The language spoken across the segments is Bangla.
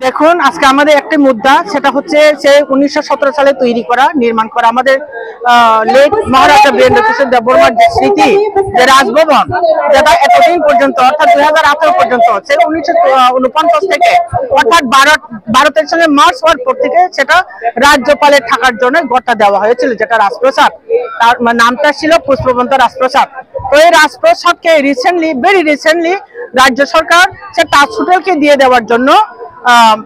দেখুন আজকে আমাদের একটি মুদ্রা, সেটা হচ্ছে সে 1917 সালে তৈরি করা নির্মাণ করা আমাদের লেট মহারাজা বীরেন্দ্র কিশোর দেববর্মার যে স্মৃতি, যে রাজভবন, যেটা এতদিন পর্যন্ত অর্থাৎ 2018 পর্যন্ত, সে 1949 থেকে অর্থাৎ 12 সঙ্গে মার্চ হওয়ার পর থেকে সেটা রাজ্যপালের থাকার জন্য গড়টা দেওয়া হয়েছিল, যেটা রাজপ্রাসাদ। তার নামটা ছিল পুষ্পবন্ত রাজপ্রাসাদ। তো এই রাজপ্রাসাদকে ভেরি রিসেন্টলি রাজ্য সরকার সে তাজ হোটেলকে দিয়ে দেওয়ার জন্য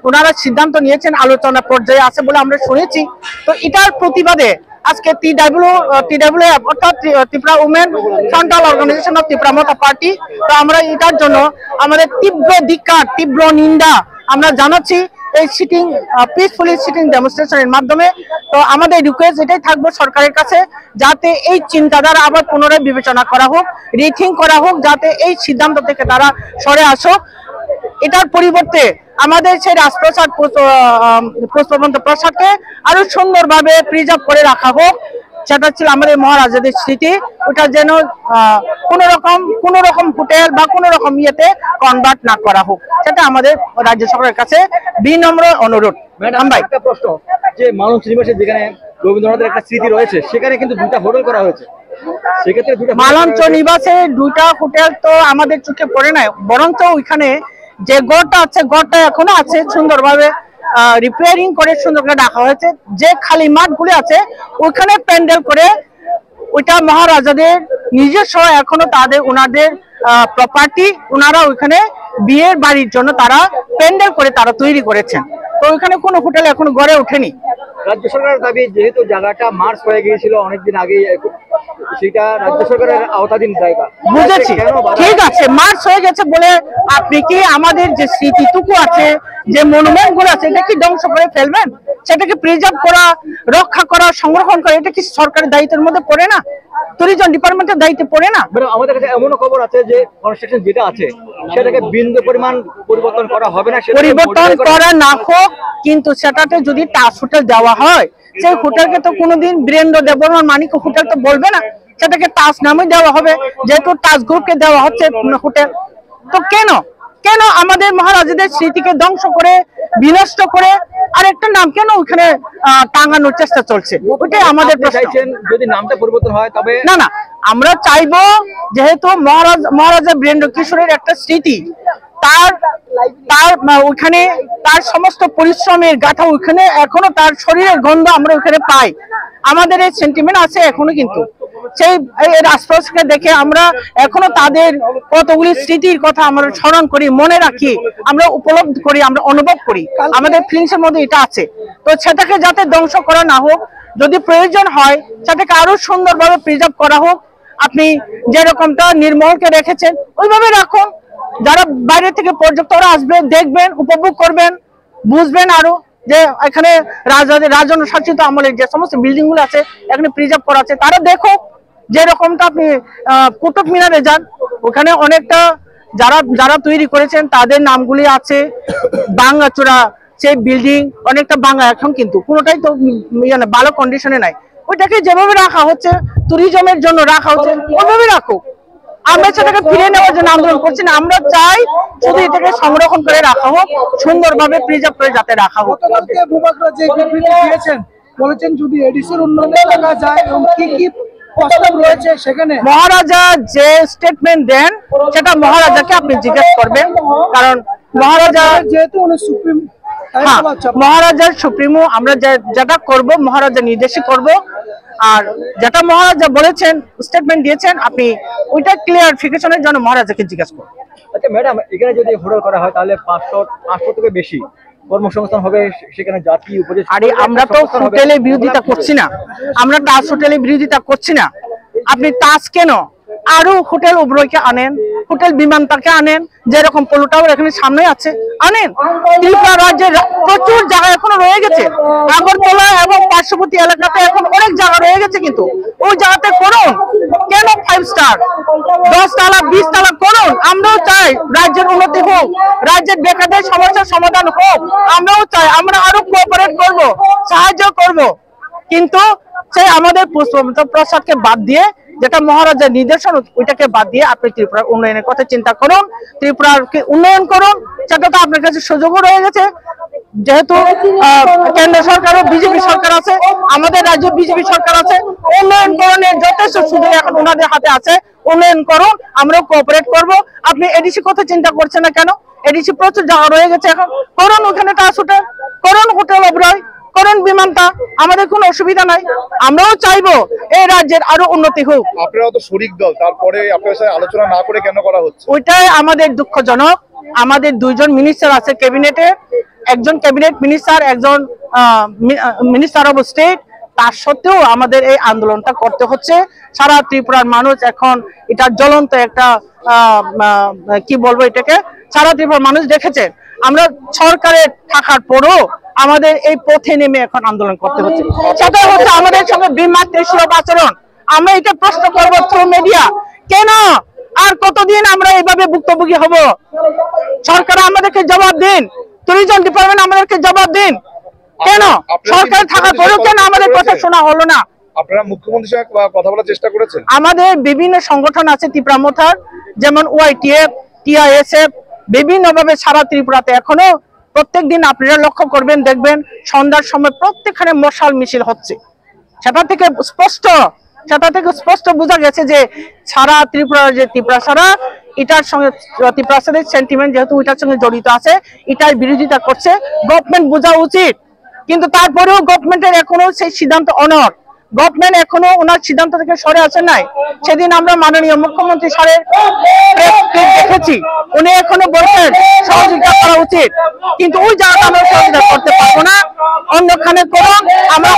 ওনারা সিদ্ধান্ত নিয়েছেন, আলোচনা পর্যায়ে আছে বলে আমরা শুনেছি। তো এটার প্রতিবাদে আজকে TWF অর্থাৎ Tripura women frontal organization of Tripura মতা পার্টি, তো আমরা এটার জন্য আমাদের তীব্র ধিক্কার, তীব্র নিন্দা আমরা জানাচ্ছি এই পিসফুলি সিটিং ডেমনস্ট্রেশনের মাধ্যমে। তো আমাদের রিকোয়েস্ট এটাই থাকবে সরকারের কাছে, যাতে এই চিন্তাধারা আবার পুনরায় বিবেচনা করা হোক, রিথিঙ্ক করা হোক, যাতে এই সিদ্ধান্ত থেকে তারা সরে আসুক। এটার পরিবর্তে আমাদের সেই রাজপ্রাসাদ পুষ্পবন্ত প্রাসাদকে আরো সুন্দরভাবে প্রিজার্ভ করে রাখা হোক। সেটা ছিল আমাদের মহারাজাদের স্মৃতি, ওটা যেন কোন রকম হোটেল বা কোন রকম ইয়েতে কনভার্ট না করা হোক, সেটা আমাদের রাজ্য সরকারের কাছে বিনম্র অনুরোধ। ম্যাডাম ভাই, একটা প্রশ্ন, যে মালঞ্চ নিবাসে যেখানে রবীন্দ্রনাথের একটা স্মৃতি রয়েছে, সেখানে কিন্তু দুটো হোটেল করা হয়েছে, সেক্ষেত্রে মালঞ্চ নিবাসে দুইটা হোটেল তো আমাদের চোখে পড়ে নাই, বরঞ্চ ওইখানে যে গড়টা আছে, গড়টা এখনো আছে, সুন্দরভাবে রিপেয়ারিং করে সুন্দর করে রাখা হয়েছে। যে খালি মাঠগুলি আছে ওইখানে প্যান্ডেল করে, ওইটা মহারাজাদের নিজস্ব, এখনো ওনাদের প্রপার্টি, ওনারা ওইখানে বিয়ের বাড়ির জন্য তারা প্যান্ডেল করে তারা তৈরি করেছেন। তো ওইখানে কোনো হোটেল এখনো গড়ে ওঠেনি। রাজ্য সরকারের দাবি, যেহেতু জায়গাটা মার্চ হয়ে গিয়েছিল অনেকদিন আগে, সেটা রাজ্য সরকারের আওতাধীন জায়গা। বুঝেছি, ঠিক আছে, মার্চ হয়ে গেছে বলে আপনি কি আমাদের যে স্মৃতিটুকু আছে, যে মনুমেন্ট গুলো আছে, এটা কি ধ্বংস করে ফেলবেন? সেটাকে প্রিজার্ভ করা, রক্ষা করা, সংরক্ষণ করা, এটা কি সরকারের দায়িত্বের মধ্যে পড়ে না? ট্যুরিজম ডিপার্টমেন্টের দায়িত্বে পড়ে না? আমাদের কাছে এমনও খবর আছে যে কনস্ট্রাকশন যেটা আছে সেটাকে বিন্দু পরিমাণ পরিবর্তন করা হবে না, পরিবর্তন করা না হোক, কিন্তু সেটাতে যদি তাজ হোটেল দেওয়া হয়, সেই হোটেলকে তো কোনোদিন বীরেন্দ্র দেববর্মার মানিক হোটেল তো বলবে না, সেটাকে তাজ নামে দেওয়া হবে, যেহেতু তাজ গ্রুপকে দেওয়া হচ্ছে হোটেল। তো কেন আমাদের মহারাজাদের স্মৃতিকে ধ্বংস করে, বিনষ্ট করে আরেকটা নাম কেন ওখানে টাঙানোর চেষ্টা চলছে? ওটাই আমাদের প্রশ্ন। যদি নামটা পরিবর্তন হয় তবে না, আমরা চাইবো, যেহেতু মহারাজা বীরেন্দ্র কিশোরের একটা স্মৃতি, তার ওখানে তার সমস্ত পরিশ্রমের গাথা, ওখানে এখনো তার শরীরের গন্ধ আমরা ওখানে পাই, আমাদের এই সেন্টিমেন্ট আছে এখনো। কিন্তু সেই রাজপ্রাসাদকে দেখে আমরা এখনো তাদের কতগুলি স্মৃতির কথা আমরা স্মরণ করি, মনে রাখি, আমরা উপলব্ধি করি, আমরা অনুভব করি, আমাদের ফিলিংস এর মধ্যে এটা আছে। তো সেটাকে যাতে ধ্বংস করা না হোক, যদি প্রয়োজন হয় সেটাকে আরো সুন্দরভাবে প্রিজার্ভ করা হোক। আপনি যেরকমটা নির্মলকে রেখেছেন ওইভাবে রাখুন, যারা বাইরে থেকে পর্যটকরা আসবে, দেখবেন, উপভোগ করবেন, বুঝবেন আরো যে এখানে রাজন্য শাসিত আমলের যে সমস্ত বিল্ডিং গুলো আছে এখানে প্রিজার্ভ করা আছে, তারা দেখো। যেরকমটা আপনি কুতুব মিনারে যান, ওখানে অনেকটা যারা তৈরি করেছেন তাদের নামগুলি আছে, ভাঙাচোরা সেই বিল্ডিং অনেকটা ভাঙা এখন, কিন্তু কোনোটাই তো ভালো কন্ডিশনে নাই। ওইটাকে যেভাবে রাখা হচ্ছে, ট্যুরিজমের জন্য রাখা হচ্ছে, ওইভাবে রাখো। আমরা সেটাকে ফিরে নেওয়ার জন্য আন্দোলন করছি না, আমরা চাই শুধু এটাকে সংরক্ষণ করে রাখা হোক, সুন্দরভাবে প্রিজার্ভ করে যাতে রাখা হোক। বলেছেন যদি এডিসির উন্নয়নে লাগা যায় এবং কি প্রস্তাব রয়েছে সেখানে, মহারাজা যে স্টেটমেন্ট দেন সেটা মহারাজাকে আপনি জিজ্ঞেস করবেন, কারণ মহারাজা যেহেতু উনি সুপ্রিম, মহারাজার সুপ্রিমো, আমরা যেটা করব মহারাজা নির্দেশই করব। আর যেটা মহারাজা বলেছেন, স্টেটমেন্ট দিয়েছেন, আপনি ওইটা ক্লিয়ারিফিকেশনের জন্য মহারাজাকে জিজ্ঞাসা করুন। আচ্ছা ম্যাডাম, এখানে যদি হোটেল করা হয় তাহলে 500 থেকে বেশি কর্মসংস্থান হবে সেখানে, জাতি উপদেশ। আরে আমরা তো হোটেলের বিরোধিতা করছি না, আমরা তাজ হোটেলের বিরোধিতা করছি না। আপনি তাজ কেন, আরো হোটেল উবরইকে আনেন, হোটেল বিমানটাকে আনেন, যেরকম পোলো টাওয়ার এখানে সামনে আছে আনেন। ত্রিপুরা রাজ্যের প্রচুর জায়গা এখনো রয়ে গেছে, আগরতলা এবং পার্শ্ববর্তী এলাকাতে এখন অনেক জায়গা রয়ে গেছে, কিন্তু ওই জায়গাতে করুন। কেন 5 স্টার, 10 তালা, 20 তালা করুন। আমরাও চাই রাজ্যের উন্নতি হোক, রাজ্যের বেকারদের সমস্যার সমাধান হোক, আমরাও চাই, আমরা আরো কোঅপারেট করব, সাহায্য করব। কিন্তু সেই আমাদের পুষ্পবন্ত প্রাসাদকে বাদ দিয়ে, যেটা মহারাজার নির্দেশন, ওইটাকে বাদ দিয়ে আপনি ত্রিপুরার উন্নয়নের কথা চিন্তা করুন, ত্রিপুরাকে উন্নয়ন করুন। সেটা তো আপনার কাছে সুযোগও রয়ে গেছে। যেহেতু কেন্দ্র সরকারও বিজেপি সরকার আছে, আমাদের রাজ্যে বিজেপি সরকার আছে, উন্নয়নকরণের যথেষ্ট সুযোগ এখন ওনাদের হাতে আছে। উন্নয়ন করুন, আমরাও কোঅপারেট করব। আপনি এডিসি কথা চিন্তা করছেন না কেন? এডিসি প্রচুর জায়গা রয়ে গেছে, এখন করুন, ওখানে টাস হোটেল করুন, হোটেল অবরয় করুন, বিমানটা, আমাদের কোনো অসুবিধা নাই। আমরাও চাইবো এই রাজ্যের আরো উন্নতি হোক। আপনারা তো শরিক দল, তারপরে আপনার সাথে আলোচনা না করে কেন করা হচ্ছে? ওইটাই আমাদের দুঃখজনক। আমাদের দুইজন মিনিস্টার আছে ক্যাবিনেটে, একজন ক্যাবিনেট মিনিস্টার, একজন মিনিস্টার অফ স্টেট, তার সত্ত্বেও আমাদের এই আন্দোলনটা করতে হচ্ছে। সারা ত্রিপুরার মানুষ এখন এটা জ্বলন্ত একটা কি বলবো এটাকে, সারা ত্রিপুরার মানুষ দেখেছে। আমরা সরকারে থাকার পরও আমাদের এই পথে নেমে এখন আন্দোলন করতে হচ্ছে। সেটা হচ্ছে আমাদের সঙ্গে বিমাত্রিক সুলভ আচরণ। আমরা এটা প্রশ্ন করবো থ্রু মিডিয়া, কেন আর কতদিন আমরা এইভাবে ভুক্তভোগী হব? সরকার আমাদেরকে জবাব দিন, ট্যুরিজম ডিপার্টমেন্ট আমাদেরকে জবাব দিন, কেন সরকার থাকার পরেও কেন আমাদের কথা শোনা হলো না? আপনারা মুখ্যমন্ত্রীর সঙ্গে কথা বলার চেষ্টা করেছেন? আমাদের বিভিন্ন সংগঠন আছে ত্রিপুরা মোথার, যেমন ওয়াইটিএফ, টিআইএসএফ, বিভিন্ন ভাবে সারা ত্রিপুরাতে এখনো প্রত্যেকদিন আপনারা লক্ষ্য করবেন, দেখবেন সন্ধ্যার সময় প্রত্যেকখানে মশাল মিছিল হচ্ছে। সেটা থেকে স্পষ্ট বোঝা গেছে যে সারা ত্রিপুরা, যে ত্রিপুরা সারা এটার সঙ্গে ত্রিপুরা সাদের সেন্টিমেন্ট যেহেতু এটার সঙ্গে জড়িত আছে, এটার বিরোধিতা করছে। গভর্নমেন্ট বোঝা উচিত, কিন্তু তারপরেও গভর্নমেন্টের এখনো সেই সিদ্ধান্ত অনড়। গভর্নমেন্ট এখনো ওনার সিদ্ধান্ত থেকে সরে আসে নাই। সেদিন আমরা মাননীয় মুখ্যমন্ত্রী স্যারের দেখেছি, উনি এখনো বলছেন সহযোগিতা করা উচিত, কিন্তু ওই জায়গাটা আমরা সহযোগিতা করতে পারবো না। অন্যখানে করুন, আমরা